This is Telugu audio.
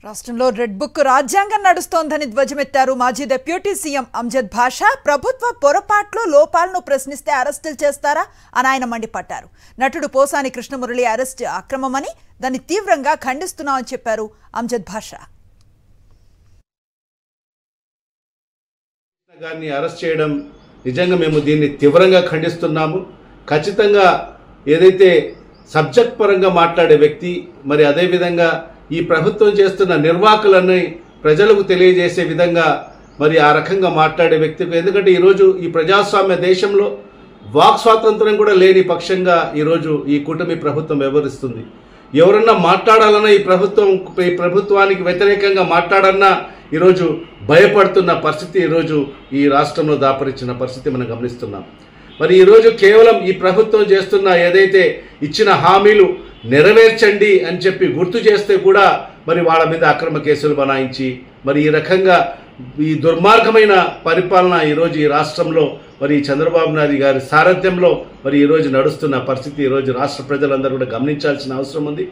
రాష్ట్రంలో రెడ్ బుక్ రాజ్యాంగం నడుస్తోందని ధ్వజమెత్తారు మాజీ డిప్యూటీ సీఎం అంజద్ భాషా. ప్రభుత్వ పొరపాట్లు లోపాలను ప్రశ్నిస్తే అరెస్టులు చేస్తారా అని ఆయన మండిపడ్డారు. నటుడు పోసాని కృష్ణమురళి అరెస్ట్ అక్రమమని దాన్ని తీవ్రంగా ఖండిస్తున్నామని చెప్పారు అంజద్ భాషా. గారిని అరెస్ట్ చేయడం నిజంగా మేము దీన్ని తీవ్రంగా ఖండిస్తున్నాము. ఖచ్చితంగా ఏదైతే సబ్జెక్ట్ పరంగా మాట్లాడే వ్యక్తి, మరి అదేవిధంగా ఈ ప్రభుత్వం చేస్తున్న నిర్వాహకులని ప్రజలకు తెలియజేసే విధంగా మరి ఆ రకంగా మాట్లాడే వ్యక్తికి, ఎందుకంటే ఈరోజు ఈ ప్రజాస్వామ్య దేశంలో వాక్ స్వాతంత్రం కూడా లేని పక్షంగా ఈరోజు ఈ కూటమి ప్రభుత్వం వ్యవహరిస్తుంది. ఎవరన్నా మాట్లాడాలన్నా ఈ ప్రభుత్వానికి వ్యతిరేకంగా మాట్లాడన్నా ఈరోజు భయపడుతున్న పరిస్థితి ఈరోజు ఈ రాష్ట్రంలో దాపరించిన పరిస్థితి మనం గమనిస్తున్నాం. మరి ఈరోజు కేవలం ఈ ప్రభుత్వం చేస్తున్న ఏదైతే ఇచ్చిన హామీలు నెరవేర్చండి అని చెప్పి గుర్తు చేస్తే కూడా మరి వాళ్ళ మీద అక్రమ కేసులు బనాయించి మరి ఈ రకంగా ఈ దుర్మార్గమైన పరిపాలన ఈరోజు ఈ రాష్ట్రంలో మరి చంద్రబాబు నాయుడు గారి సారథ్యంలో మరి ఈరోజు నడుస్తున్న పరిస్థితి ఈరోజు రాష్ట్ర ప్రజలందరూ కూడా గమనించాల్సిన అవసరం ఉంది.